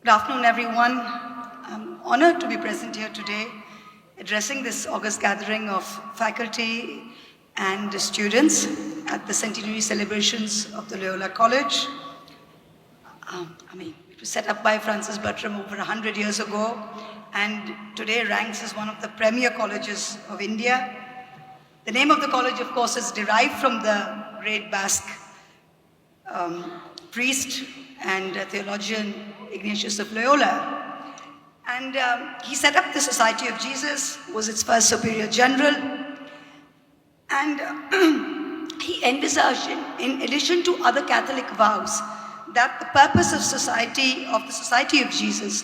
Good afternoon, everyone. I'm honored to be present here today, addressing this august gathering of faculty and students at the centenary celebrations of the Loyola College. It was set up by Francis Bertram over 100 years ago, and today ranks as one of the premier colleges of India. The name of the college, of course, is derived from the great Basque priest and theologian Ignatius of Loyola. And he set up the Society of Jesus, was its first superior general. And he envisaged, in addition to other Catholic vows, that the purpose of the Society of Jesus,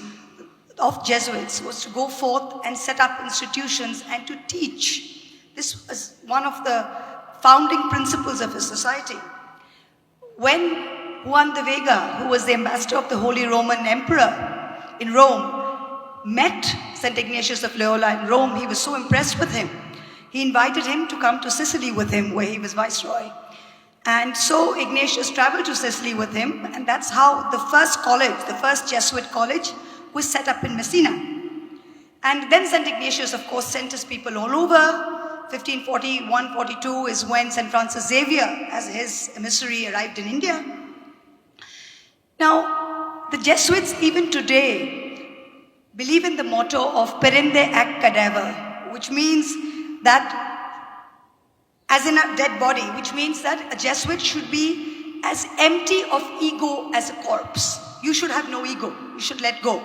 of Jesuits, was to go forth and set up institutions and to teach. This was one of the founding principles of his society. When Juan de Vega, who was the ambassador of the Holy Roman Emperor in Rome, met St. Ignatius of Loyola in Rome, he was so impressed with him. He invited him to come to Sicily with him, where he was viceroy. And so Ignatius traveled to Sicily with him, and that's how the first college, the first Jesuit college, was set up in Messina. And then St. Ignatius, of course, sent his people all over. 1541-42 is when St. Francis Xavier, as his emissary, arrived in India. Now, the Jesuits, even today, believe in the motto of perende ac cadaver, which means that, as in a dead body, which means that a Jesuit should be as empty of ego as a corpse. You should have no ego. You should let go.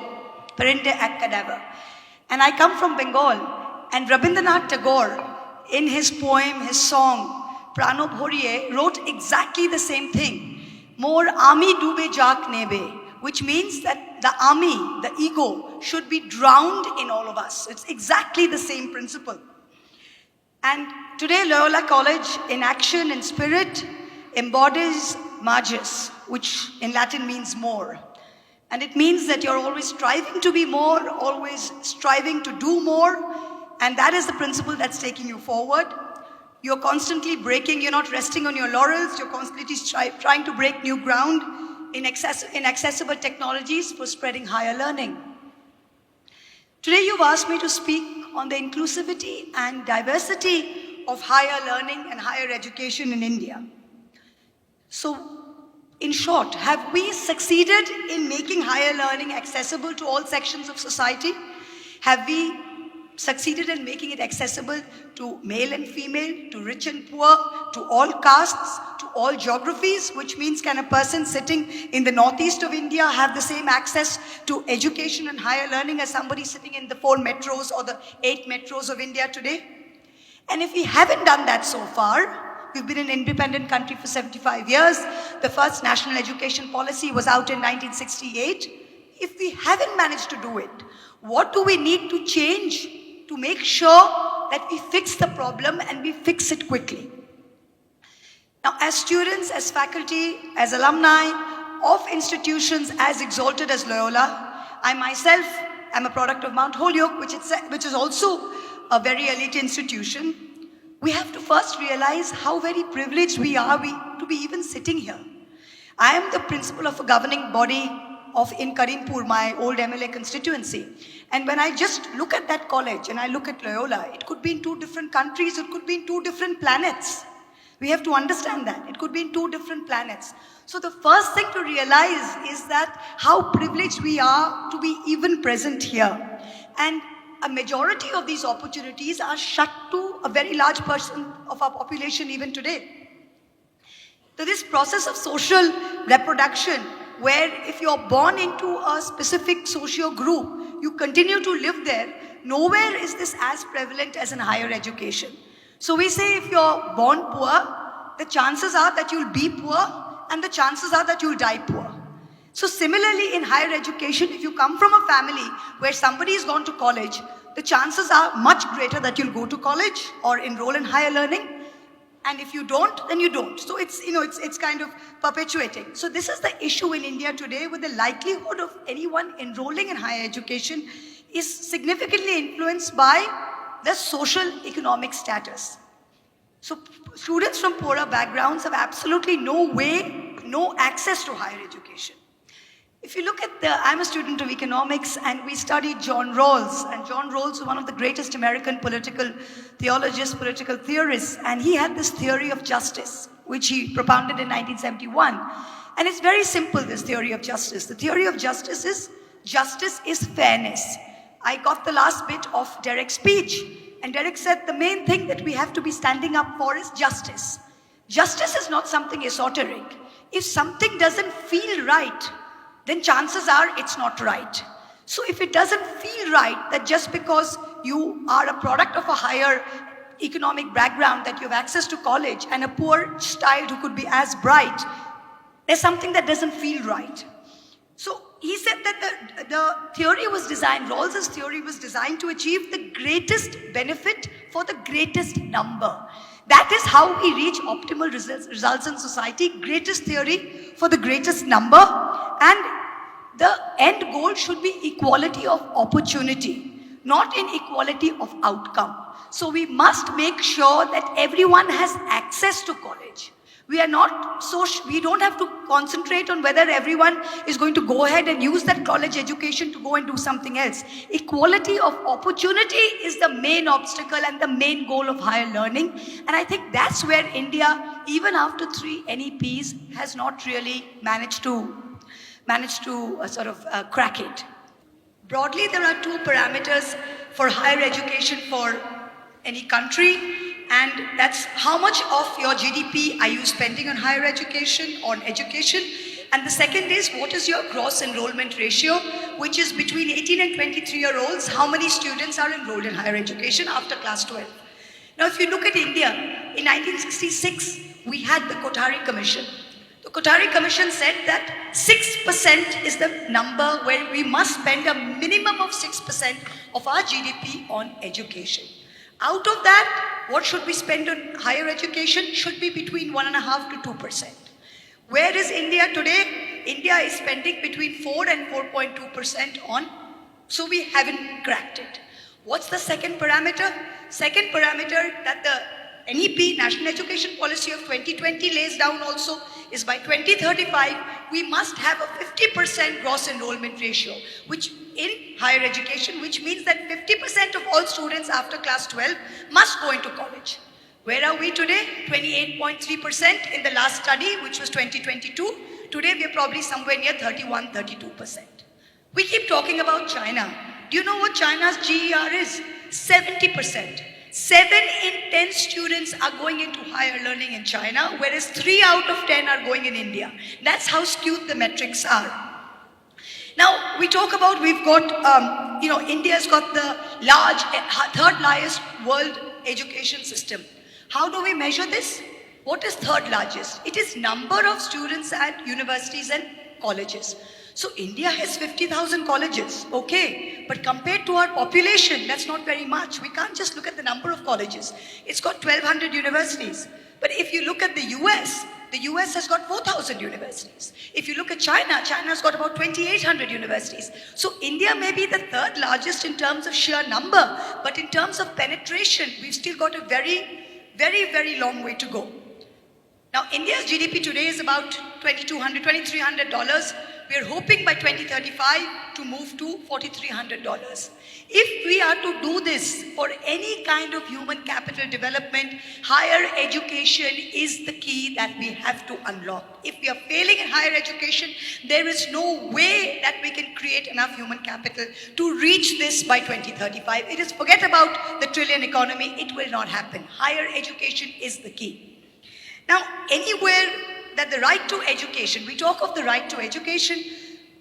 Perende ac cadaver. And I come from Bengal, and Rabindranath Tagore, in his poem, his song, Prano Bhoriye, wrote exactly the same thing. More army dube jak nebe, which means that the army, the ego, should be drowned in all of us. It's exactly the same principle. And today, Loyola College, in action and spirit, embodies magis, which in Latin means more. And it means that you're always striving to be more, always striving to do more, and that is the principle that's taking you forward. You're constantly breaking, you're not resting on your laurels, you're constantly trying to break new ground in accessible technologies for spreading higher learning. Today you've asked me to speak on the inclusivity and diversity of higher learning and higher education in India. So, in short, have we succeeded in making higher learning accessible to all sections of society? Have we succeeded in making it accessible to male and female, to rich and poor, to all castes, to all geographies, which means can a person sitting in the northeast of India have the same access to education and higher learning as somebody sitting in the 4 metros or the 8 metros of India today? And if we haven't done that so far, we've been an independent country for 75 years. The first national education policy was out in 1968. If we haven't managed to do it, what do we need to change to make sure that we fix the problem and we fix it quickly? Now, as students, as faculty, as alumni of institutions as exalted as Loyola, I myself am a product of Mount Holyoke, which is also a very elite institution. We have to first realize how very privileged we are to be even sitting here. I am the principal of a governing body in Karimpur, my old MLA constituency. And when I just look at that college and I look at Loyola, it could be in 2 different countries, it could be in 2 different planets. We have to understand that. It could be in 2 different planets. So the first thing to realize is that how privileged we are to be even present here. And a majority of these opportunities are shut to a very large portion of our population even today. So this process of social reproduction, where if you're born into a specific socio group, you continue to live there, nowhere is this as prevalent as in higher education. So we say if you're born poor, the chances are that you'll be poor and the chances are that you'll die poor. So similarly in higher education, if you come from a family where somebody has gone to college, the chances are much greater that you'll go to college or enroll in higher learning. And if you don't, then you don't. So it's kind of perpetuating. So this is the issue in India today, with the likelihood of anyone enrolling in higher education is significantly influenced by the social economic status. So students from poorer backgrounds have absolutely no access to higher education. If you look at I'm a student of economics, and we studied John Rawls. And John Rawls was one of the greatest American political theologians, political theorists. And he had this theory of justice, which he propounded in 1971. And it's very simple, this theory of justice. The theory of justice is fairness. I got the last bit of Derek's speech. And Derek said the main thing that we have to be standing up for is justice. Justice is not something esoteric. If something doesn't feel right, then chances are it's not right. So if it doesn't feel right, that just because you are a product of a higher economic background, that you have access to college, and a poor child who could be as bright, there's something that doesn't feel right. So he said that the theory was designed, Rawls's theory was designed to achieve the greatest benefit for the greatest number. That is how we reach optimal results in society. Greatest theory for the greatest number. And the end goal should be equality of opportunity, not inequality of outcome. So we must make sure that everyone has access to college. We don't have to concentrate on whether everyone is going to go ahead and use that college education to go and do something else. Equality of opportunity is the main obstacle and the main goal of higher learning. And I think that's where India, even after 3 NEPs, has not really managed to crack it. Broadly, there are 2 parameters for higher education for any country. And that's how much of your GDP are you spending on higher education, on education. And the second is, what is your gross enrollment ratio, which is between 18 and 23-year-olds, how many students are enrolled in higher education after class 12. Now, if you look at India, in 1966, we had the Kothari Commission. The Kothari Commission said that 6% is the number where we must spend a minimum of 6% of our GDP on education. Out of that, what should we spend on higher education should be between 1.5% to 2%. Where is India today? India is spending between 4 and 4.2% on, so we haven't cracked it. What's the second parameter? Second parameter that the NEP, National Education Policy of 2020, lays down also is by 2035, we must have a 50% gross enrollment ratio, which in higher education, which means that 50% of all students after class 12 must go into college. Where are we today? 28.3% in the last study, which was 2022. Today, we are probably somewhere near 31, 32%. We keep talking about China. Do you know what China's GER is? 70%. 7 in 10 students are going into higher learning in China, whereas 3 out of 10 are going in India. That's how skewed the metrics are. Now, we talk about, we've got, India's got the third largest world education system. How do we measure this? What is third largest? It is number of students at universities and colleges. So India has 50,000 colleges, okay, but compared to our population, that's not very much. We can't just look at the number of colleges. It's got 1,200 universities. But if you look at the US has got 4,000 universities. If you look at China, China's got about 2,800 universities. So India may be the third largest in terms of sheer number, but in terms of penetration, we've still got a very, very, very long way to go. Now, India's GDP today is about $2,200, $2,300. We're hoping by 2035 to move to $4,300. If we are to do this for any kind of human capital development, higher education is the key that we have to unlock. If we are failing in higher education, there is no way that we can create enough human capital to reach this by 2035. It is, forget about the trillion economy, it will not happen. Higher education is the key. Now, anywhere that the right to education, we talk of the right to education.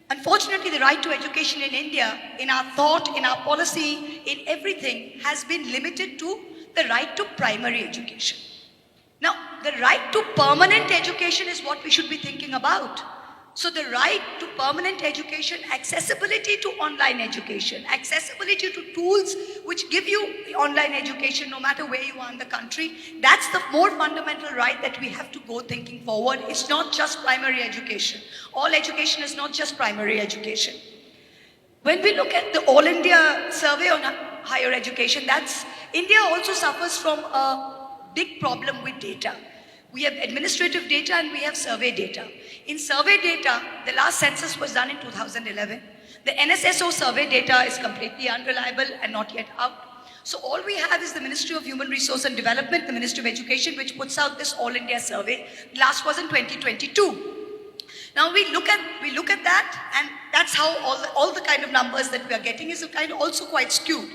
Unfortunately, the right to education in India, in our thought, in our policy, in everything, has been limited to the right to primary education. Now, the right to permanent education is what we should be thinking about. So the right to permanent education, accessibility to online education, accessibility to tools which give you online education no matter where you are in the country, that's the more fundamental right that we have to go thinking forward. It's not just primary education. All education is not just primary education. When we look at the All India survey on higher education, India also suffers from a big problem with data. We have administrative data and we have survey data. In survey data, the last census was done in 2011. The NSSO survey data is completely unreliable and not yet out. So all we have is the Ministry of Human Resource and Development, the Ministry of Education, which puts out this All India survey. The last was in 2022. Now we look at that, and that's how all the kind of numbers that we are getting is kind of also quite skewed.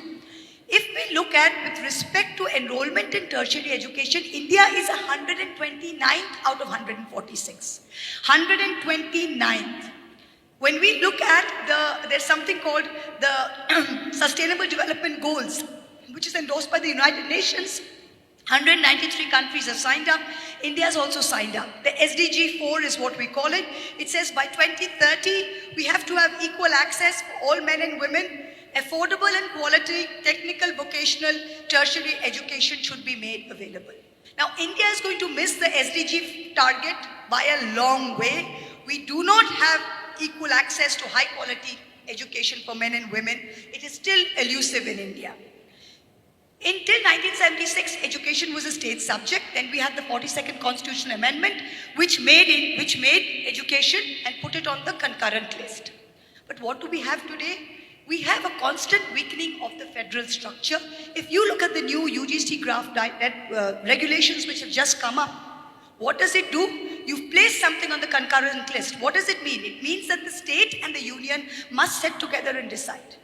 If we look at with respect to enrollment in tertiary education, India is 129th out of 146. 129th. When we look at there's something called the Sustainable Development Goals, which is endorsed by the United Nations. 193 countries have signed up. India has also signed up. The SDG 4 is what we call it. It says by 2030, we have to have equal access for all men and women. Affordable and quality technical vocational tertiary education should be made available. Now, India is going to miss the SDG target by a long way. We do not have equal access to high quality education for men and women. It is still elusive in India. Until 1976, education was a state subject. Then we had the 42nd Constitutional Amendment, which made education and put it on the concurrent list. But what do we have today? We have a constant weakening of the federal structure. If you look at the new UGC draft regulations which have just come up, what does it do? You've placed something on the concurrent list. What does it mean? It means that the state and the union must sit together and decide.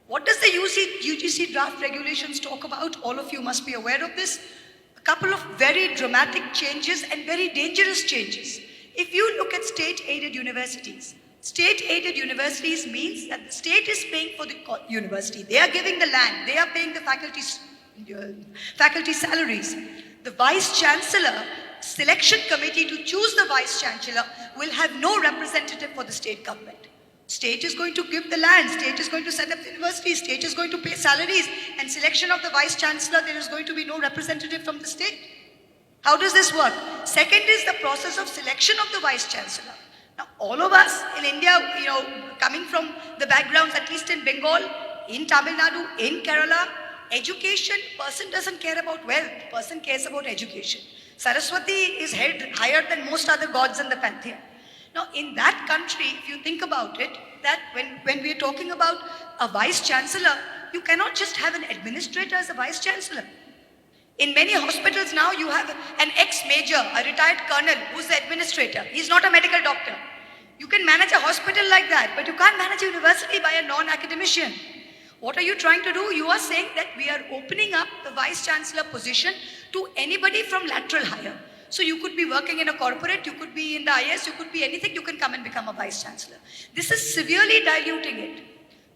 What does the UGC draft regulations talk about? All of you must be aware of this. A couple of very dramatic changes and very dangerous changes. If you look at state-aided universities means that the state is paying for the university. They are giving the land. They are paying the faculty salaries. The vice-chancellor selection committee to choose the vice-chancellor will have no representative for the state government. State is going to give the land, state is going to set up the university, state is going to pay salaries, and selection of the vice-chancellor, there is going to be no representative from the state. How does this work? Second is the process of selection of the vice-chancellor. Now, all of us in India, coming from the backgrounds, at least in Bengal, in Tamil Nadu, in Kerala, education, person doesn't care about wealth, person cares about education. Saraswati is held higher than most other gods in the pantheon. Now, in that country, if you think about it, that when we are talking about a vice-chancellor, you cannot just have an administrator as a vice-chancellor. In many hospitals now, you have an ex-major, a retired colonel, who's the administrator. He's not a medical doctor. You can manage a hospital like that, but you can't manage a university by a non-academician. What are you trying to do? You are saying that we are opening up the vice-chancellor position to anybody from lateral hire. So you could be working in a corporate, you could be in the IS, you could be anything, you can come and become a vice-chancellor. This is severely diluting it.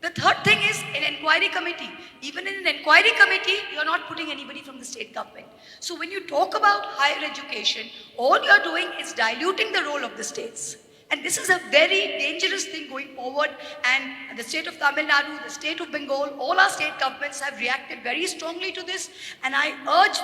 The third thing is an inquiry committee. Even in an inquiry committee, you're not putting anybody from the state government. So when you talk about higher education, all you're doing is diluting the role of the states. And this is a very dangerous thing going forward. And the state of Tamil Nadu, the state of Bengal, all our state governments have reacted very strongly to this. And I urge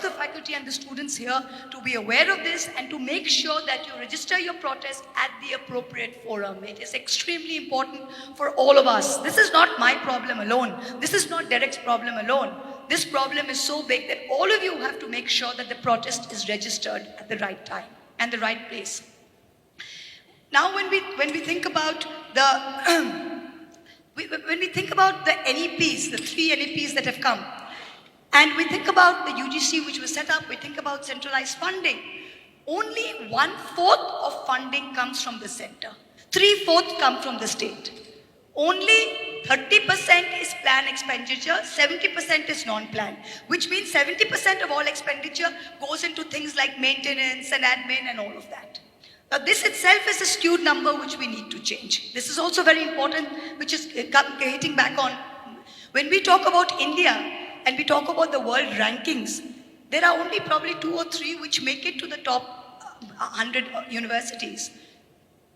the faculty and the students here to be aware of this and to make sure that you register your protest at the appropriate forum. It is extremely important for all of us. This is not my problem alone. This is not Derek's problem alone. This problem is so big that all of you have to make sure that the protest is registered at the right time and the right place. Now, when we think about the NEPs, the 3 NEPs that have come, and we think about the UGC which was set up, we think about centralized funding. Only 1/4 of funding comes from the center. 3/4 come from the state. Only 30% is planned expenditure, 70% is non-planned, which means 70% of all expenditure goes into things like maintenance and admin and all of that. Now, this itself is a skewed number which we need to change. This is also very important, which is hitting back on. When we talk about India and we talk about the world rankings, there are only probably 2 or 3 which make it to the top 100 universities.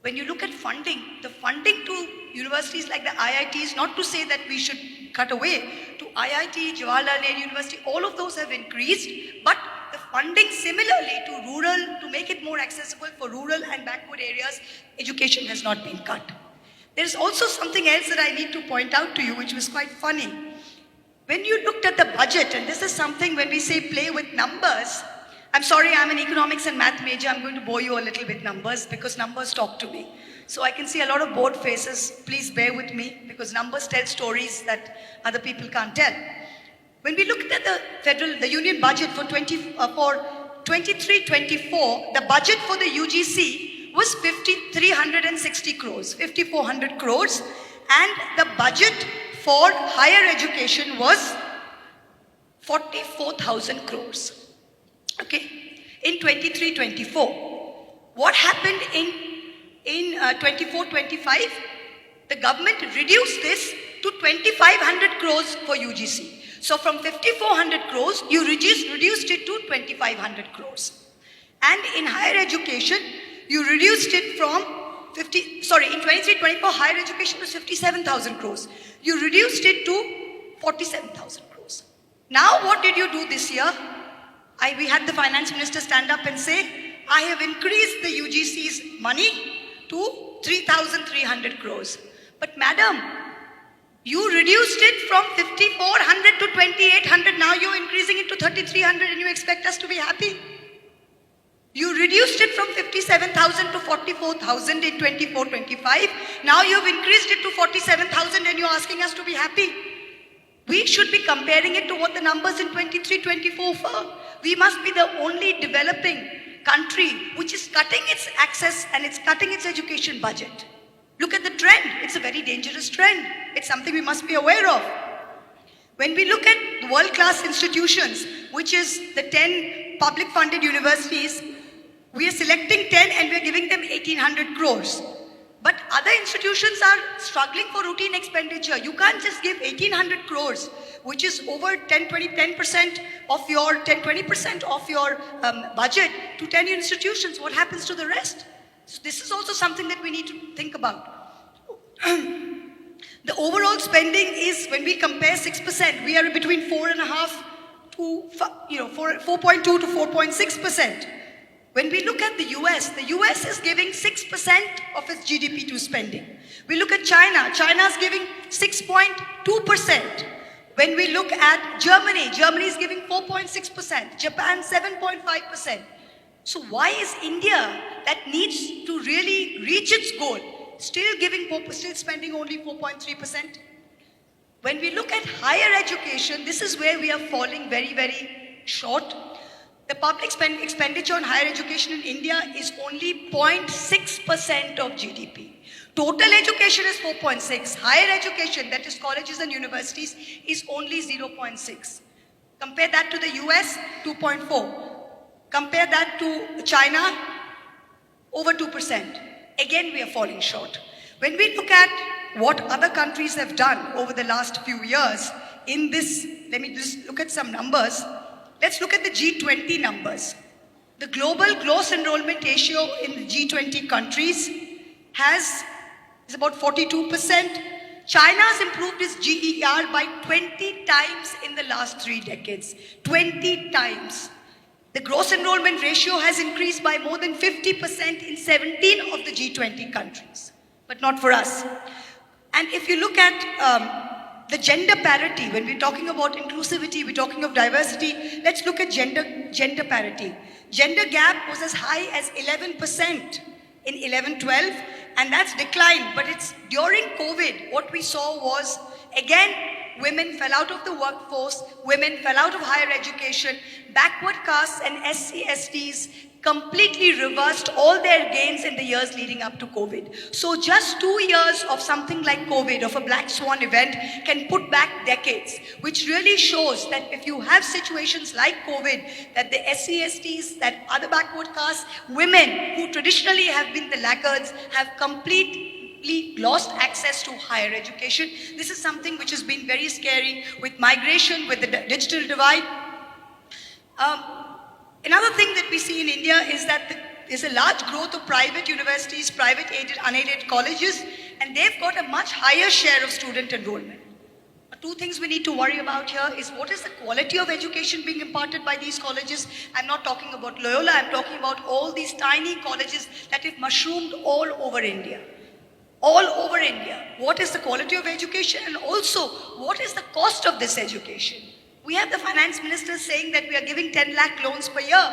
When you look at funding, the funding to universities like the IITs, not to say that we should cut away, to IIT, Jawaharlal Nehru University, all of those have increased, but the funding similarly to rural, to make it more accessible for rural and backward areas, education has not been cut. There is also something else that I need to point out to you, which was quite funny. When you looked at the budget, and this is something when we say play with numbers, I'm sorry, I'm an economics and math major. I'm going to bore you a little with numbers because numbers talk to me. So I can see a lot of bored faces. Please bear with me because numbers tell stories that other people can't tell. When we looked at the union budget for 23-24, the budget for the UGC was 5,360 crores, 5,400 crores, and the budget for higher education was 44,000 crores. Okay, in 23-24, what happened in 24-25? The government reduced this to 2,500 crores for UGC. So from 5,400 crores, you reduced it to 2,500 crores. And in higher education, you reduced it from in 23-24, higher education was 57,000 crores. You reduced it to 47,000 crores. Now what did you do this year? We had the finance minister stand up and say, I have increased the UGC's money to 3,300 crores. But madam, you reduced it from 5,400 to 2,800. Now you're increasing it to 3,300 and you expect us to be happy? You reduced it from 57,000 to 44,000 in 24-25. Now you've increased it to 47,000 and you're asking us to be happy? We should be comparing it to what the numbers in 23-24 for. We must be the only developing country which is cutting its access and it's cutting its education budget. Look at the trend. It's a very dangerous trend. It's something we must be aware of. When we look at world-class institutions, which is the 10 public funded universities, we are selecting 10 and we are giving them 1,800 crores. But other institutions are struggling for routine expenditure. You can't just give 1,800 crores, which is over 10-20% of your budget to 10 institutions. What happens to the rest? So this is also something that we need to think about. The overall spending is, when we compare 6%, we are between 4.5 to 4.2 to 4.6%. When we look at the US is giving 6% of its GDP to spending. We look at China is giving 6.2%. When we look at Germany is giving 4.6%, Japan 7.5%. So why is India, that needs to really reach its goal, still spending only 4.3%? When we look at higher education, this is where we are falling very, very short. The public expenditure on higher education in India is only 0.6% of GDP. Total education is 4.6. Higher education, that is colleges and universities, is only 0.6. Compare that to the US, 2.4. Compare that to China, over 2%. Again, we are falling short. When we look at what other countries have done over the last few years in this, let me just look at some numbers. Let's look at the G20 numbers. The global gross enrollment ratio in the G20 countries is about 42%. China has improved its GER by 20 times in the last 3 decades. 20 times. The gross enrollment ratio has increased by more than 50% in 17 of the G20 countries, but not for us. And if you look at the gender parity, when we're talking about inclusivity, we're talking of diversity, let's look at gender parity. Gender gap was as high as 11% in 11-12, and that's declined. But it's during COVID, what we saw was, again, women fell out of the workforce, women fell out of higher education, backward castes and SC/STs completely reversed all their gains in the years leading up to COVID. So just 2 years of something like COVID, of a black swan event, can put back decades, which really shows that if you have situations like COVID, that the SC/STs, that other backward castes, women who traditionally have been the laggards, have completely lost access to higher education. This is something which has been very scary with migration, with the digital divide. Another thing that we see in India is that there's a large growth of private universities, private aided, unaided colleges, and they've got a much higher share of student enrollment. Two things we need to worry about here is what is the quality of education being imparted by these colleges. I'm not talking about Loyola, I'm talking about all these tiny colleges that have mushroomed all over India. All over India. What is the quality of education, and also what is the cost of this education? We have the finance minister saying that we are giving 10 lakh loans per year.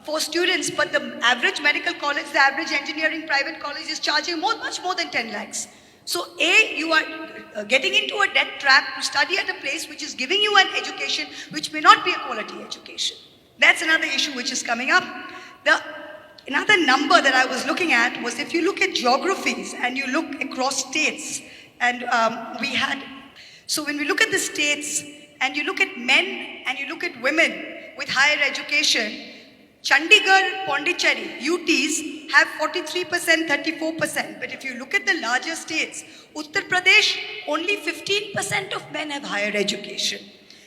for students, but the average medical college, the average engineering private college is charging much more than 10 lakhs. So A, you are getting into a debt trap to study at a place which is giving you an education which may not be a quality education. That's another issue which is coming up. Another number that I was looking at was if you look at geographies and you look across states, and so when we look at the states and you look at men and you look at women with higher education, Chandigarh, Pondicherry, UTs have 43%, 34%. But if you look at the larger states, Uttar Pradesh, only 15% of men have higher education.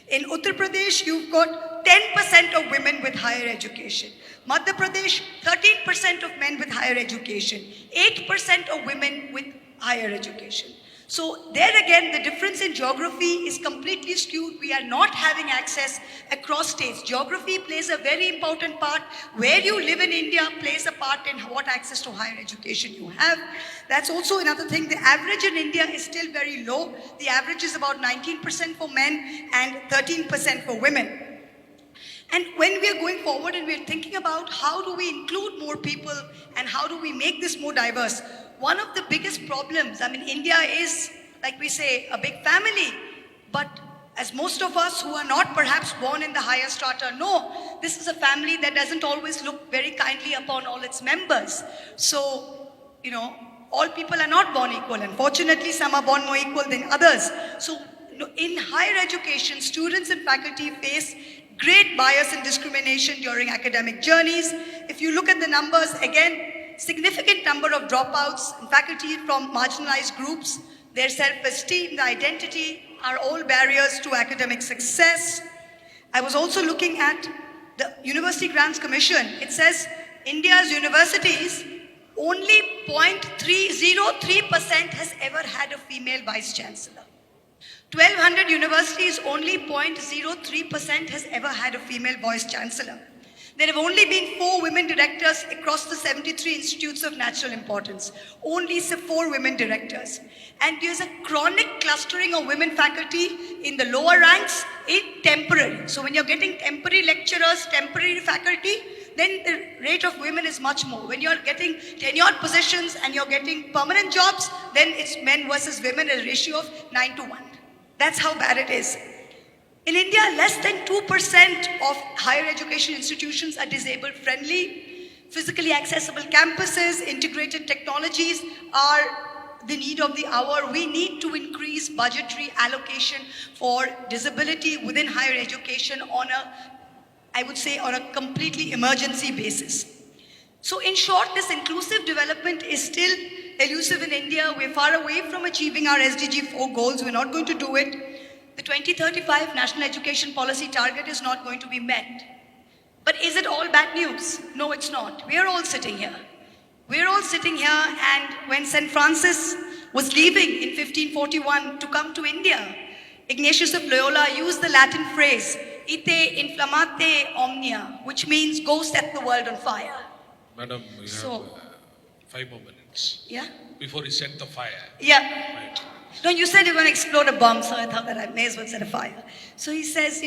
In Uttar Pradesh, you've got 10% of women with higher education. Madhya Pradesh, 13% of men with higher education. 8% of women with higher education. So there again, the difference in geography is completely skewed. We are not having access across states. Geography plays a very important part. Where you live in India plays a part in what access to higher education you have. That's also another thing. The average in India is still very low. The average is about 19% for men and 13% for women. And when we are going forward and we're thinking about how do we include more people and how do we make this more diverse, one of the biggest problems, India is, like we say, a big family, but as most of us who are not perhaps born in the higher strata know, this is a family that doesn't always look very kindly upon all its members. So, all people are not born equal. Unfortunately, some are born more equal than others. So, in higher education, students and faculty face great bias and discrimination during academic journeys. If you look at the numbers, again, significant number of dropouts and faculty from marginalized groups, their self-esteem, their identity are all barriers to academic success. I was also looking at the University Grants Commission. It says India's universities, only 0.303% has ever had a female vice chancellor. 1,200 universities, only 0.03% has ever had a female vice chancellor. There have only been 4 women directors across the 73 institutes of national importance. Only 4 women directors. And there's a chronic clustering of women faculty in the lower ranks in temporary. So when you're getting temporary lecturers, temporary faculty, then the rate of women is much more. When you're getting tenured positions and you're getting permanent jobs, then it's men versus women, a ratio of 9:1. That's how bad it is. In India, less than 2% of higher education institutions are disabled friendly. Physically accessible campuses, integrated technologies are the need of the hour. We need to increase budgetary allocation for disability within higher education on a completely emergency basis. So in short, this inclusive development is still elusive in India. We're far away from achieving our SDG 4 goals. We're not going to do it. The 2035 National Education Policy target is not going to be met. But is it all bad news? No, it's not. We are all sitting here. We're all sitting here, and when St. Francis was leaving in 1541 to come to India, Ignatius of Loyola used the Latin phrase, ite inflammate omnia, which means go set the world on fire. Madam, we have 5 more minutes. Yeah? Before he set the fire. Yeah. Right. No, you said you're going to explode a bomb, so I thought that I may as well set a fire. So he says,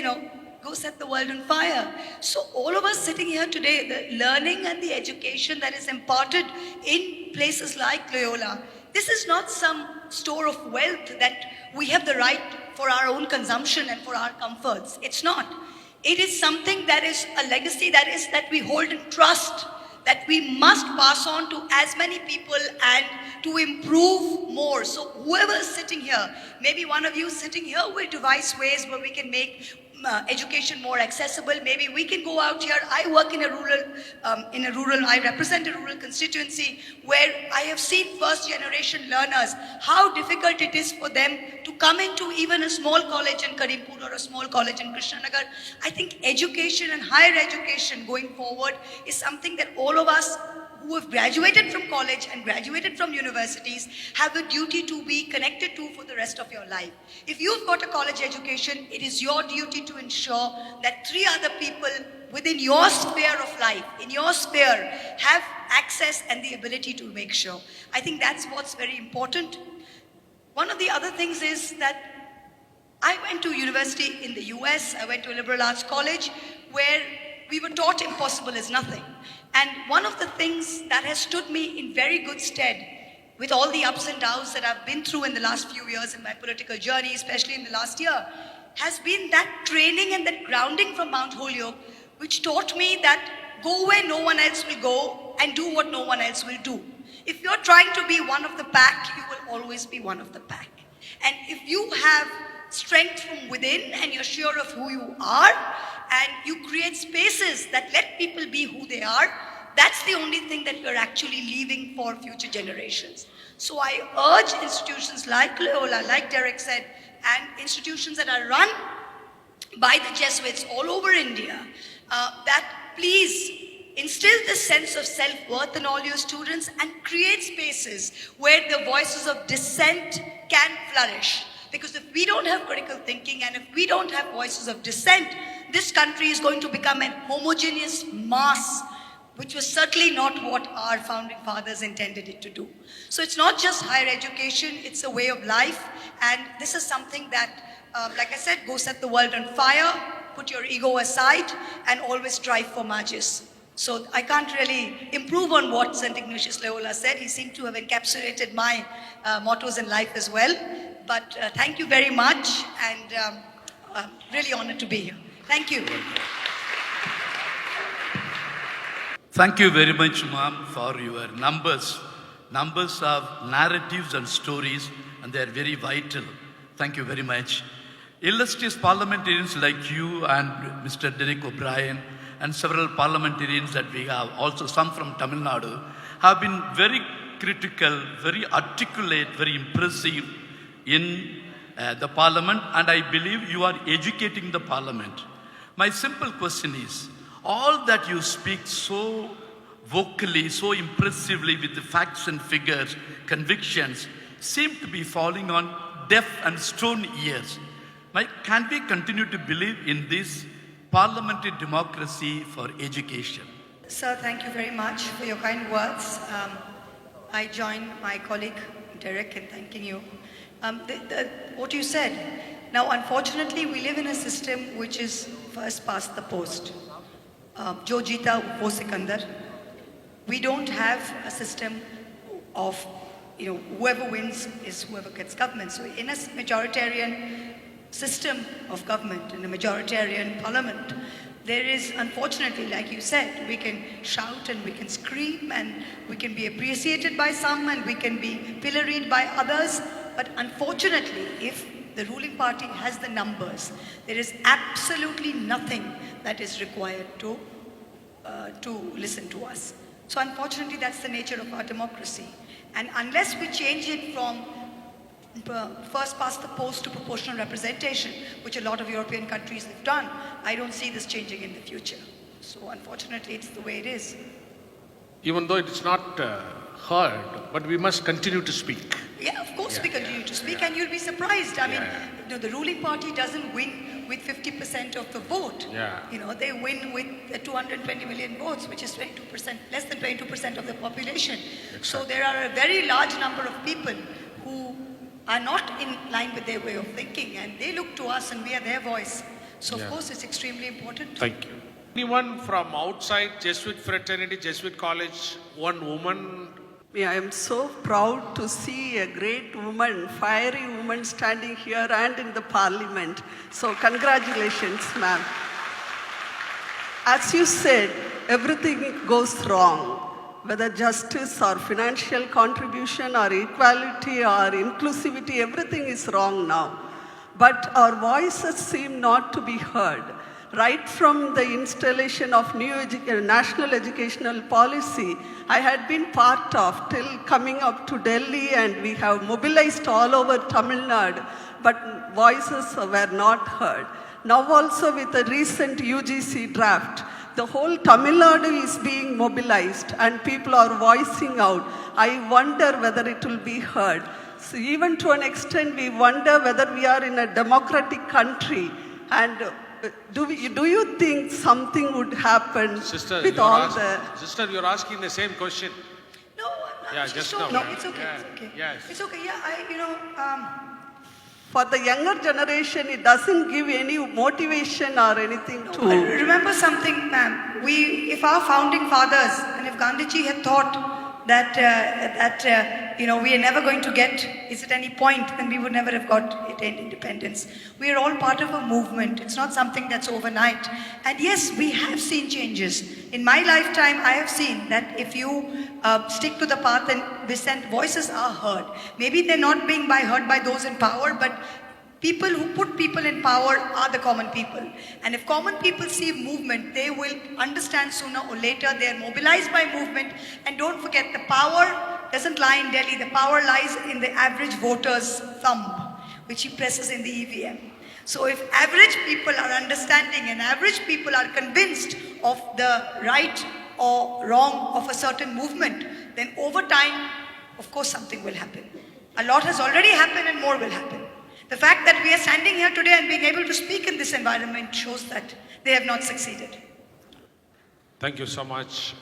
go set the world on fire. So all of us sitting here today, the learning and the education that is imparted in places like Loyola, this is not some store of wealth that we have the right for our own consumption and for our comforts. It's not. It is something that is a legacy that we hold in trust, that we must pass on to as many people and to improve more. So whoever is sitting here, maybe one of you sitting here will devise ways where we can make education more accessible. Maybe we can go out here. I work in a rural, I represent a rural constituency where I have seen first generation learners, how difficult it is for them to come into even a small college in Karimpur or a small college in Krishnanagar. I think education and higher education going forward is something that all of us who have graduated from college and graduated from universities have a duty to be connected to for the rest of your life. If you've got a college education, it is your duty to ensure that 3 other people within your sphere of life, in your sphere, have access and the ability to make sure. I think that's what's very important. One of the other things is that I went to university in the US, I went to a liberal arts college where we were taught impossible is nothing. And one of the things that has stood me in very good stead with all the ups and downs that I've been through in the last few years in my political journey, especially in the last year, has been that training and that grounding from Mount Holyoke, which taught me that go where no one else will go and do what no one else will do. If you're trying to be one of the pack, you will always be one of the pack. And if you have strength from within and you're sure of who you are and you create spaces that let people be who they are, that's the only thing that you're actually leaving for future generations. So I urge institutions like Loyola, like Derek said, and institutions that are run by the Jesuits all over India, that please instill this sense of self-worth in all your students and create spaces where the voices of dissent can flourish. Because if we don't have critical thinking and if we don't have voices of dissent, this country is going to become an homogeneous mass, which was certainly not what our founding fathers intended it to do. So it's not just higher education, it's a way of life. And this is something that, like I said, go set the world on fire, put your ego aside, and always strive for Magis. So I can't really improve on what St. Ignatius Loyola said. He seemed to have encapsulated my mottos in life as well. But thank you very much, and I'm really honored to be here. Thank you. Thank you very much, ma'am, for your numbers. Numbers of narratives and stories, and they are very vital. Thank you very much. Illustrious parliamentarians like you and Mr. Derek O'Brien and several parliamentarians that we have, also some from Tamil Nadu, have been very critical, very articulate, very impressive in the parliament, and I believe you are educating the parliament. My simple question is, all that you speak so vocally, so impressively with the facts and figures, convictions, seem to be falling on deaf and stone ears. Can we continue to believe in this parliamentary democracy for education? Sir, thank you very much for your kind words. I join my colleague Derek in thanking you. What you said, now unfortunately we live in a system which is first past the post. Jo Jeeta Wo Sikandar. We don't have a system of, whoever wins is whoever gets government. So in a majoritarian system of government, in a majoritarian parliament, there is, unfortunately, like you said, we can shout and we can scream and we can be appreciated by some and we can be pilloried by others. But unfortunately, if the ruling party has the numbers, there is absolutely nothing that is required to listen to us. So unfortunately, that's the nature of our democracy. And unless we change it from first past the post to proportional representation, which a lot of European countries have done, I don't see this changing in the future. So unfortunately, it's the way it is. Even though it's not heard, but we must continue to speak. Yeah, of course we continue to speak, and you'll be surprised. I mean, the ruling party doesn't win with 50% of the vote. They win with 220 million votes, which is 22%, less than 22% of the population. Exactly. So there are a very large number of people who are not in line with their way of thinking, and they look to us and we are their voice. So of course it's extremely important. Thank you. Anyone from outside Jesuit fraternity, Jesuit college, one woman? I am so proud to see a great woman, fiery woman standing here and in the parliament. So congratulations, ma'am. As you said, everything goes wrong. Whether justice or financial contribution or equality or inclusivity, everything is wrong now. But our voices seem not to be heard. Right from the installation of new national educational policy, I had been part of till coming up to Delhi, and we have mobilized all over Tamil Nadu, but voices were not heard. Now also with the recent UGC draft, the whole Tamil Nadu is being mobilized and people are voicing out. I wonder whether it will be heard. So even to an extent, we wonder whether we are in a democratic country, and do you think something would happen Sister, with all the... Sister, you're asking the same question. No, I'm not. Yeah, Just just talking. now. It's okay. Yeah. It's okay. Yes. It's okay. Yeah, For the younger generation, it doesn't give any motivation or anything But to. remember something, ma'am. If our founding fathers and if Gandhiji had thought that we are never going to get is at any point, then we would never have got attained independence. We are all part of a movement. It's not something that's overnight. And yes, we have seen changes. In my lifetime, I have seen that if you stick to the path and dissent, voices are heard. Maybe they're not being heard by those in power, but people who put people in power are the common people. And if common people see movement, they will understand sooner or later. They are mobilized by movement. And don't forget, the power doesn't lie in Delhi. The power lies in the average voter's thumb, which he presses in the EVM. So if average people are understanding and average people are convinced of the right or wrong of a certain movement, then over time, of course, something will happen. A lot has already happened and more will happen. The fact that we are standing here today and being able to speak in this environment shows that they have not succeeded. Thank you so much.